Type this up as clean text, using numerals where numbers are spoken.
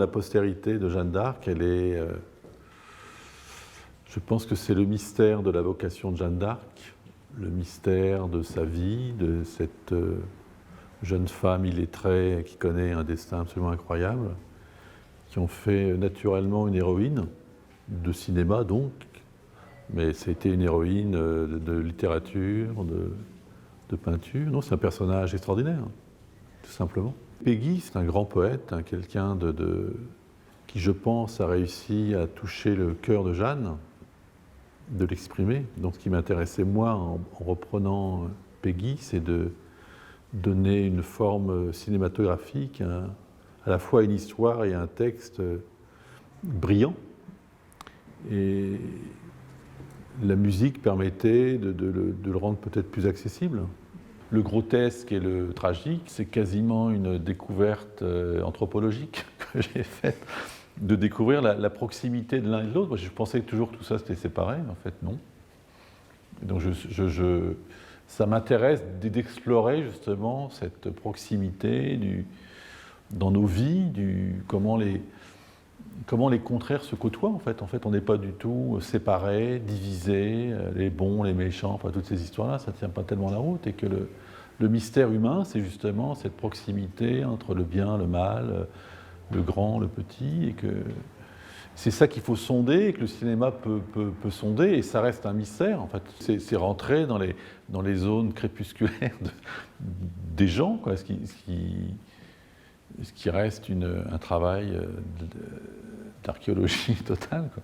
la postérité de Jeanne d'Arc, elle est... je pense que c'est le mystère de la vocation de Jeanne d'Arc, le mystère de sa vie, de cette jeune femme illettrée qui connaît un destin absolument incroyable, qui ont fait naturellement une héroïne, de cinéma donc, mais c'était une héroïne de littérature, de peinture. Non, c'est un personnage extraordinaire, tout simplement. Peggy, c'est un grand poète, hein, quelqu'un qui, je pense, a réussi à toucher le cœur de Jeanne, de l'exprimer. Donc ce qui m'intéressait, moi, en reprenant Peggy, c'est de donner une forme cinématographique, à la fois une histoire et un texte brillant. Et la musique permettait de le rendre peut-être plus accessible. Le grotesque et le tragique, c'est quasiment une découverte anthropologique que j'ai faite, de découvrir la proximité de l'un et de l'autre. Moi, je pensais toujours que tout ça c'était séparé, en fait non. Et donc ça m'intéresse d'explorer justement cette proximité dans nos vies, comment les contraires se côtoient en fait. En fait, on n'est pas du tout séparés, divisés, les bons, les méchants, enfin toutes ces histoires-là, ça ne tient pas tellement la route. Et que le mystère humain, c'est justement cette proximité entre le bien, le mal, le grand, le petit, et que c'est ça qu'il faut sonder, et que le cinéma peut sonder, et ça reste un mystère en fait. C'est rentrer dans les zones crépusculaires des gens, quoi, ce qui reste un travail d'archéologie totale, quoi.